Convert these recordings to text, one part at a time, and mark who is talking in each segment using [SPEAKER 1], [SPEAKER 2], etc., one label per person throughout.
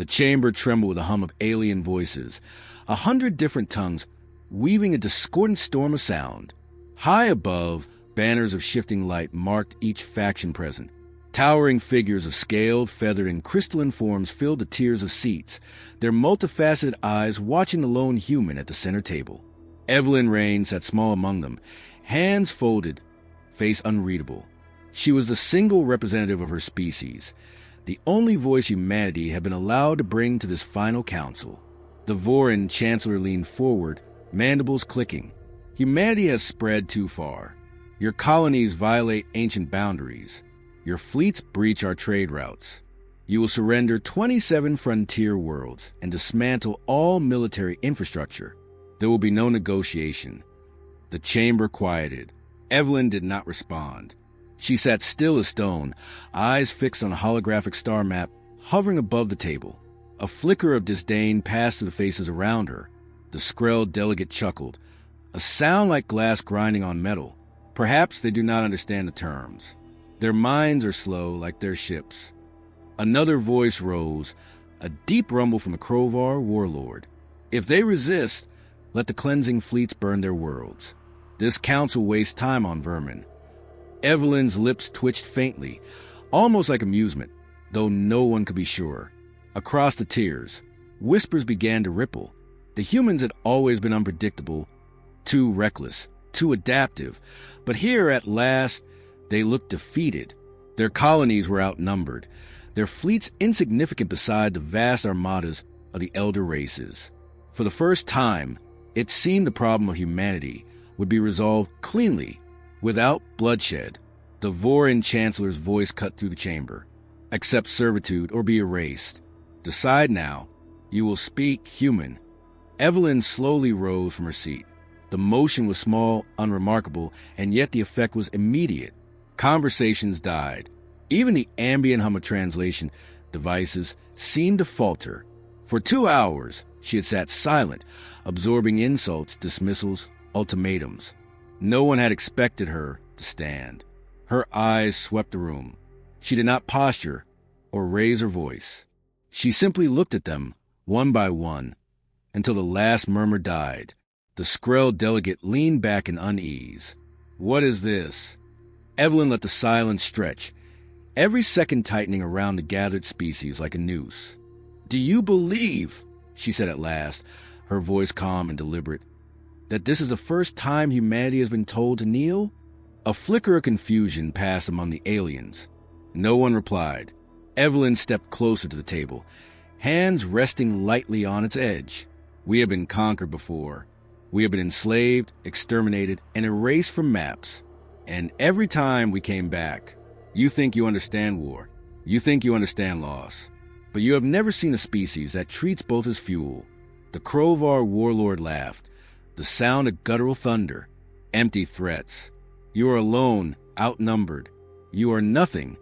[SPEAKER 1] The chamber trembled with a hum of alien voices, 100 different tongues weaving a discordant storm of sound. High above, banners of shifting light marked each faction present. Towering figures of scaled, feathered, and crystalline forms filled the tiers of seats, their multifaceted eyes watching the lone human at the center table. Evelyn Rain sat small among them, hands folded, face unreadable. She was the single representative of her species, the only voice humanity had been allowed to bring to this final council. The Vorin Chancellor leaned forward, mandibles clicking. Humanity has spread too far. Your colonies violate ancient boundaries. Your fleets breach our trade routes. You will surrender 27 frontier worlds and dismantle all military infrastructure. There will be no negotiation. The chamber quieted. Evelyn did not respond. She sat still as stone, eyes fixed on a holographic star map hovering above the table. A flicker of disdain passed through the faces around her. The Skrell delegate chuckled, a sound like glass grinding on metal. Perhaps they do not understand the terms. Their minds are slow like their ships. Another voice rose, a deep rumble from the Krovar warlord. If they resist, let the cleansing fleets burn their worlds. This council wastes time on vermin. Evelyn's lips twitched faintly, almost like amusement, though no one could be sure. Across the tiers, whispers began to ripple. The humans had always been unpredictable, too reckless, too adaptive, but here at last they looked defeated. Their colonies were outnumbered, their fleets insignificant beside the vast armadas of the elder races. For the first time, it seemed the problem of humanity would be resolved cleanly, without bloodshed. The Vorin Chancellor's voice cut through the chamber. Accept servitude or be erased. Decide now. You will speak human. Evelyn slowly rose from her seat. The motion was small, unremarkable, and yet the effect was immediate. Conversations died. Even the ambient hum of translation devices seemed to falter. For 2 hours, she had sat silent, absorbing insults, dismissals, ultimatums. No one had expected her to stand. Her eyes swept the room. She did not posture or raise her voice. She simply looked at them, one by one, until the last murmur died. The Skrell delegate leaned back in unease. What is this? Evelyn let the silence stretch, every second tightening around the gathered species like a noose. Do you believe, she said at last, her voice calm and deliberate, that this is the first time humanity has been told to kneel? A flicker of confusion passed among the aliens. No one replied. Evelyn stepped closer to the table, hands resting lightly on its edge. We have been conquered before. We have been enslaved, exterminated, and erased from maps. And every time we came back, you think you understand war. You think you understand loss. But you have never seen a species that treats both as fuel. The Krovar warlord laughed, the sound of guttural thunder, empty threats. You are alone, outnumbered. You are nothing.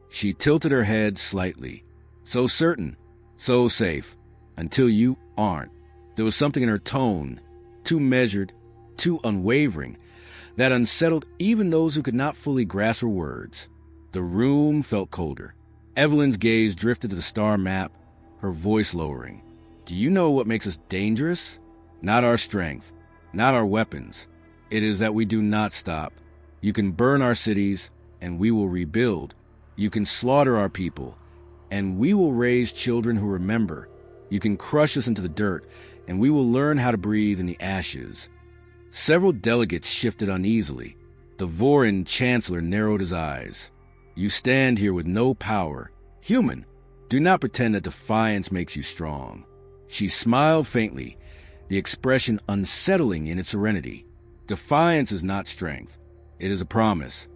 [SPEAKER 1] She tilted her head slightly. So certain, so safe, until you aren't. There was something in her tone, too measured, too unwavering, that unsettled even those who could not fully grasp her words. The room felt colder. Evelyn's gaze drifted to the star map, her voice lowering. Do you know what makes us dangerous? Not our strength, not our weapons. It is that we do not stop. You can burn our cities, and we will rebuild. You can slaughter our people, and we will raise children who remember. You can crush us into the dirt, and we will learn how to breathe in the ashes. Several delegates shifted uneasily. The Vorin Chancellor narrowed his eyes. You stand here with no power. Human, do not pretend that defiance makes you strong. She smiled faintly, the expression unsettling in its serenity. Defiance is not strength. It is a promise.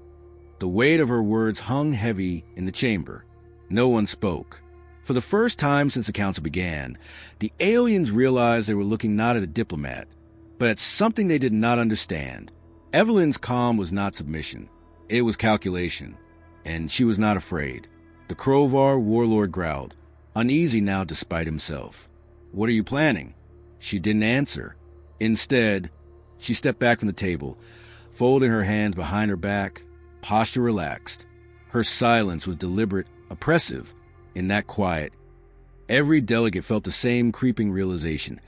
[SPEAKER 1] The weight of her words hung heavy in the chamber. No one spoke. For the first time since the council began, the aliens realized they were looking not at a diplomat, but at something they did not understand. Evelyn's calm was not submission. It was calculation, and she was not afraid. The Krovar warlord growled, uneasy now despite himself. What are you planning? She didn't answer. Instead, she stepped back from the table, folding her hands behind her back, posture relaxed. Her silence was deliberate, oppressive. In that quiet, Every delegate felt the same creeping realization.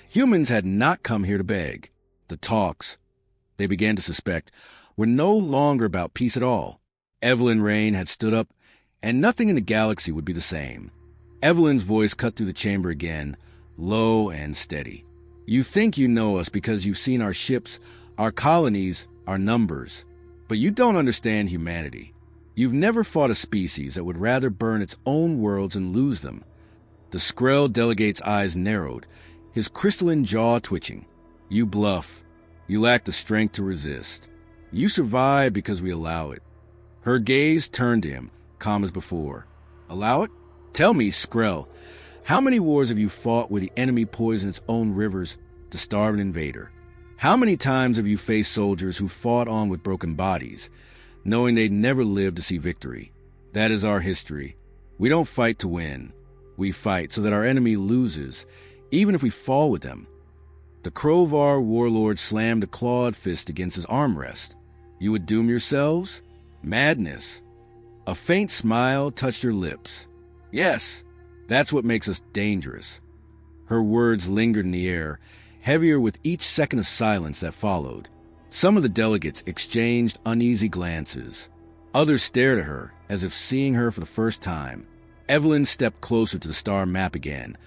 [SPEAKER 1] Humans had not come here to beg. The talks, they began to suspect, were no longer about peace at all. Evelyn Rain had stood up, and nothing in the galaxy would be the same. Evelyn's voice cut through the chamber again, low and steady. You think you know us because you've seen our ships, our colonies, our numbers. But you don't understand humanity. You've never fought a species that would rather burn its own worlds and lose them. The Skrell delegate's eyes narrowed, his crystalline jaw twitching. You bluff. You lack the strength to resist. You survive because we allow it. Her gaze turned to him, calm as before. Allow it? Tell me, Skrell, how many wars have you fought where the enemy poisoned its own rivers to starve an invader? How many times have you faced soldiers who fought on with broken bodies, knowing they'd never live to see victory? That is our history. We don't fight to win. We fight so that our enemy loses, even if we fall with them. The Krovar warlord slammed a clawed fist against his armrest. You would doom yourselves? Madness. A faint smile touched her lips. Yes, that's what makes us dangerous. Her words lingered in the air, heavier with each second of silence that followed. Some of the delegates exchanged uneasy glances. Others stared at her, as if seeing her for the first time. Evelyn stepped closer to the star map again,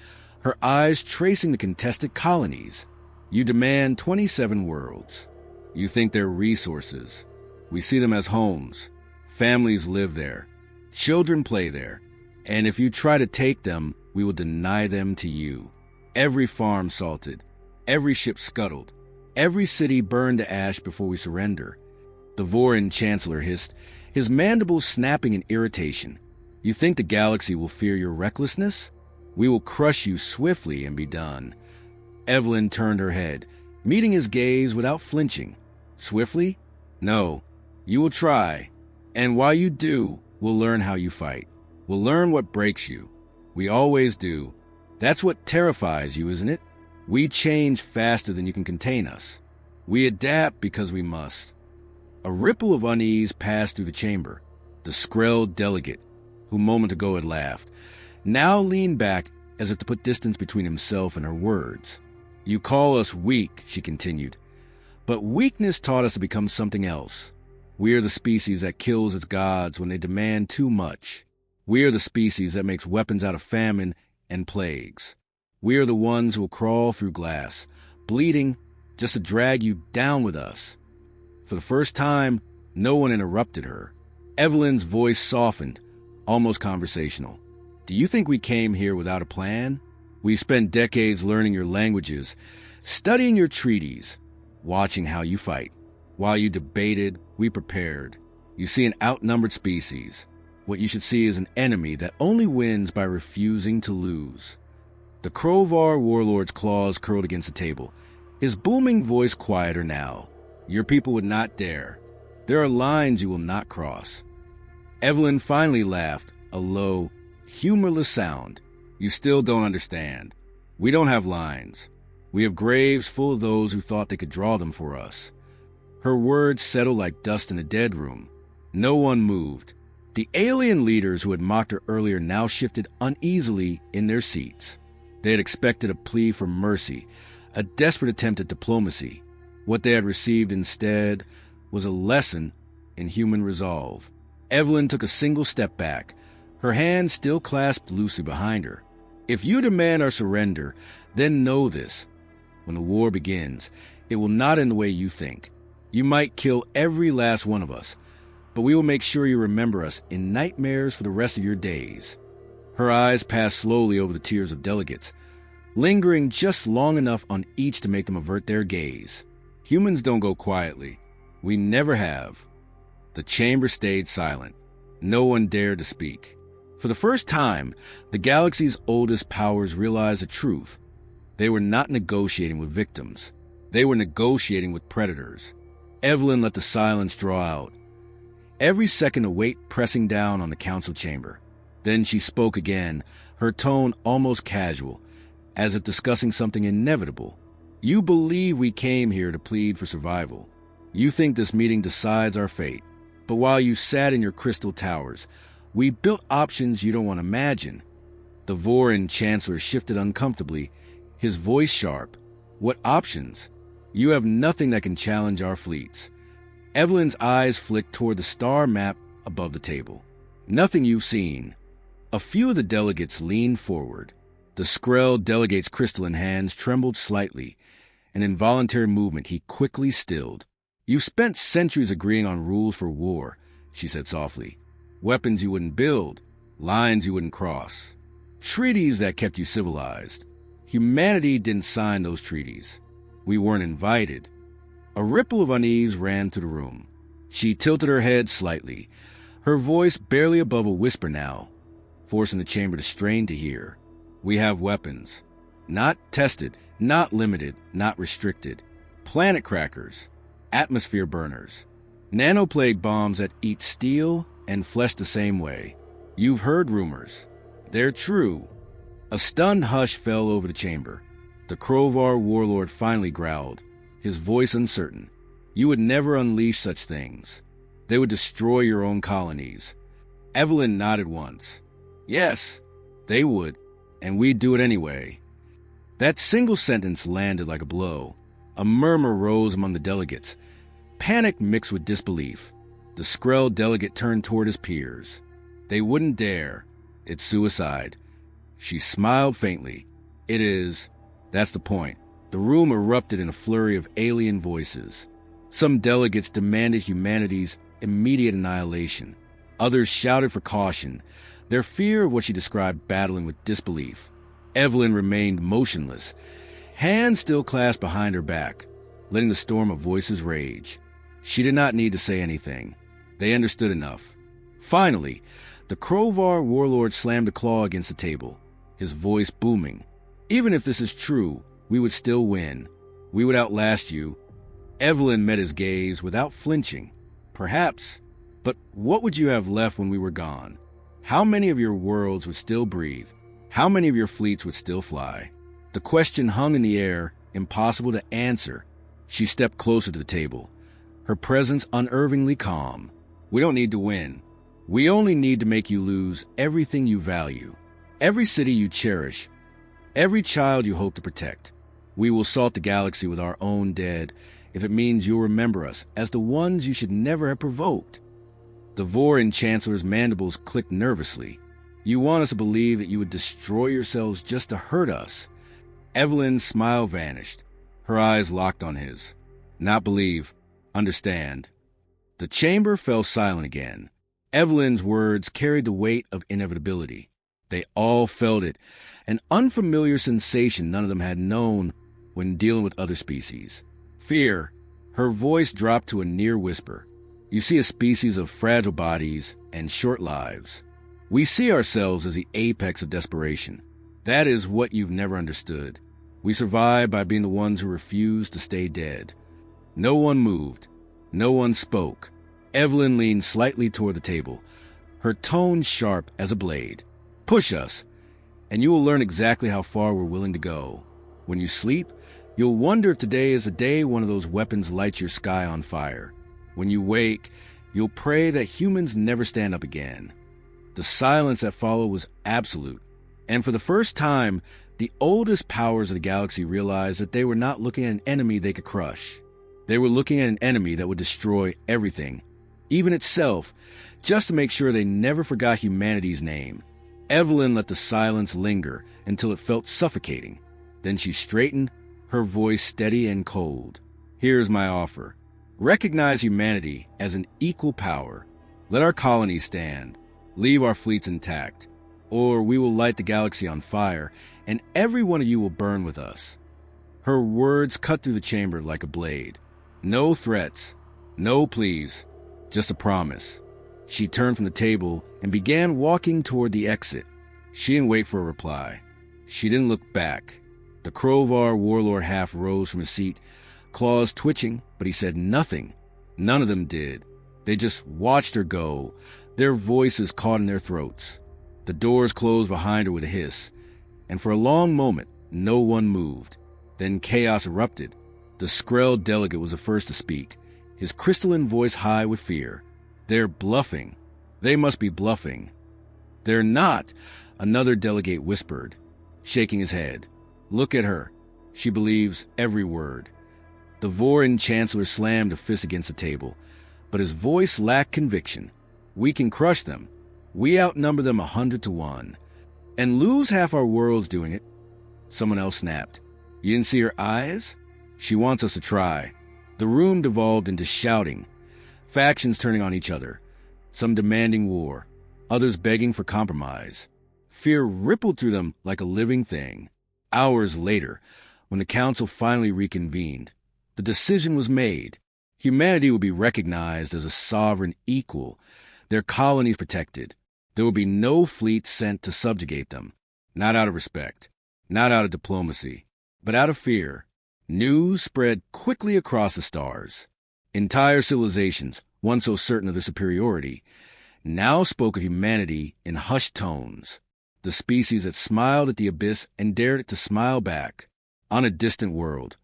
[SPEAKER 1] her eyes tracing the contested colonies. You demand 27 worlds. You think they're resources. We see them as homes. Families live there. Children play there. And if you try to take them, we will deny them to you. Every farm salted. Every ship scuttled. Every city burned to ash before we surrender. The Vorin Chancellor hissed, his mandibles snapping in irritation. You think the galaxy will fear your recklessness? We will crush you swiftly and be done. Evelyn turned her head, meeting his gaze without flinching. Swiftly? No. You will try. And while you do, we'll learn how you fight. We'll learn what breaks you. We always do. That's what terrifies you, isn't it? We change faster than you can contain us. We adapt because we must. A ripple of unease passed through the chamber. The Skrell delegate, who a moment ago had laughed, now leaned back as if to put distance between himself and her words. You call us weak, she continued. But weakness taught us to become something else. We are the species that kills its gods when they demand too much. We are the species that makes weapons out of famine and plagues. We are the ones who will crawl through glass, bleeding just to drag you down with us. For the first time, no one interrupted her. Evelyn's voice softened, almost conversational. Do you think we came here without a plan? We spent decades learning your languages, studying your treaties, watching how you fight. While you debated, we prepared. You see an outnumbered species. What you should see is an enemy that only wins by refusing to lose. The Krovar warlord's claws curled against the table, his booming voice quieter now. Your people would not dare. There are lines you will not cross. Evelyn finally laughed, a low, humorless sound. You still don't understand. We don't have lines. We have graves full of those who thought they could draw them for us. Her words settled like dust in a dead room. No one moved. The alien leaders who had mocked her earlier now shifted uneasily in their seats. They had expected a plea for mercy, a desperate attempt at diplomacy. What they had received instead was a lesson in human resolve. Evelyn took a single step back, her hand still clasped loosely behind her. If you demand our surrender, then know this. When the war begins, it will not end the way you think. You might kill every last one of us, but we will make sure you remember us in nightmares for the rest of your days. Her eyes passed slowly over the tiers of delegates, lingering just long enough on each to make them avert their gaze. Humans don't go quietly. We never have. The chamber stayed silent. No one dared to speak. For the first time, the galaxy's oldest powers realized the truth. They were not negotiating with victims. They were negotiating with predators. Evelyn let the silence draw out. Every second a weight pressing down on the council chamber. Then she spoke again, her tone almost casual, as if discussing something inevitable. You believe we came here to plead for survival. You think this meeting decides our fate. But while you sat in your crystal towers, we built options you don't want to imagine. The Vorin Chancellor shifted uncomfortably, his voice sharp. What options? You have nothing that can challenge our fleets. Evelyn's eyes flicked toward the star map above the table. Nothing you've seen. A few of the delegates leaned forward. The Skrell delegate's crystalline hands trembled slightly. An involuntary movement he quickly stilled. You've spent centuries agreeing on rules for war, she said softly. Weapons you wouldn't build, lines you wouldn't cross. Treaties that kept you civilized. Humanity didn't sign those treaties. We weren't invited. A ripple of unease ran through the room. She tilted her head slightly, her voice barely above a whisper now, forcing the chamber to strain to hear. We have weapons. Not tested, not limited, not restricted. Planet crackers. Atmosphere burners. Nanoplague bombs that eat steel and flesh the same way. You've heard rumors. They're true. A stunned hush fell over the chamber. The Krovar warlord finally growled, his voice uncertain. You would never unleash such things. They would destroy your own colonies. Evelyn nodded once. Yes, they would, and we'd do it anyway. That single sentence landed like a blow. A murmur rose among the delegates. Panic mixed with disbelief. The Skrell delegate turned toward his peers. They wouldn't dare. It's suicide. She smiled faintly. It is. That's the point. The room erupted in a flurry of alien voices. Some delegates demanded humanity's immediate annihilation. Others shouted for caution, their fear of what she described battling with disbelief. Evelyn remained motionless, hands still clasped behind her back, letting the storm of voices rage. She did not need to say anything. They understood enough. Finally, the Krovar warlord slammed a claw against the table, his voice booming. Even if this is true, we would still win. We would outlast you. Evelyn met his gaze without flinching. Perhaps. But what would you have left when we were gone? How many of your worlds would still breathe? How many of your fleets would still fly? The question hung in the air, impossible to answer. She stepped closer to the table, her presence unervingly calm. We don't need to win. We only need to make you lose everything you value, every city you cherish, every child you hope to protect. We will salt the galaxy with our own dead if it means you'll remember us as the ones you should never have provoked. The Vorin Chancellor's mandibles clicked nervously. You want us to believe that you would destroy yourselves just to hurt us. Evelyn's smile vanished. Her eyes locked on his. Not believe. Understand. The chamber fell silent again. Evelyn's words carried the weight of inevitability. They all felt it, an unfamiliar sensation none of them had known when dealing with other species. Fear. Her voice dropped to a near whisper. You see a species of fragile bodies and short lives. We see ourselves as the apex of desperation. That is what you've never understood. We survive by being the ones who refuse to stay dead. No one moved. No one spoke. Evelyn leaned slightly toward the table, her tone sharp as a blade. Push us, and you will learn exactly how far we're willing to go. When you sleep, you'll wonder if today is the day one of those weapons lights your sky on fire. When you wake, you'll pray that humans never stand up again. The silence that followed was absolute, and for the first time, the oldest powers of the galaxy realized that they were not looking at an enemy they could crush. They were looking at an enemy that would destroy everything, even itself, just to make sure they never forgot humanity's name. Evelyn let the silence linger until it felt suffocating. Then she straightened, her voice steady and cold. Here's my offer. Recognize humanity as an equal power. Let our colonies stand. Leave our fleets intact. Or we will light the galaxy on fire, and every one of you will burn with us. Her words cut through the chamber like a blade. No threats. No pleas. Just a promise. She turned from the table and began walking toward the exit. She didn't wait for a reply. She didn't look back. The Krovar warlord half rose from his seat, claws twitching, but he said nothing. None of them did. They just watched her go, their voices caught in their throats. The doors closed behind her with a hiss, and for a long moment, no one moved. Then chaos erupted. The Skrell delegate was the first to speak, his crystalline voice high with fear. They're bluffing. They must be bluffing. They're not. Another delegate whispered, shaking his head. "Look at her. She believes every word." The Vorin chancellor slammed a fist against the table, but his voice lacked conviction. "We can crush them. We outnumber them 100-1. And lose half our worlds doing it." Someone else snapped. "You didn't see her eyes? She wants us to try." The room devolved into shouting, factions turning on each other, some demanding war, others begging for compromise. Fear rippled through them like a living thing. Hours later, when the council finally reconvened, the decision was made. Humanity would be recognized as a sovereign equal, their colonies protected. There would be no fleet sent to subjugate them, not out of respect, not out of diplomacy, but out of fear. News spread quickly across the stars. Entire civilizations, once so certain of their superiority, now spoke of humanity in hushed tones. The species that smiled at the abyss and dared it to smile back. On a distant world,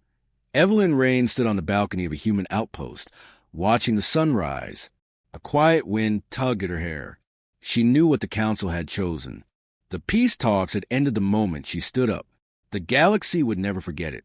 [SPEAKER 1] Evelyn Rain stood on the balcony of a human outpost, watching the sun rise. A quiet wind tugged at her hair. She knew what the council had chosen. The peace talks had ended the moment she stood up. The galaxy would never forget it.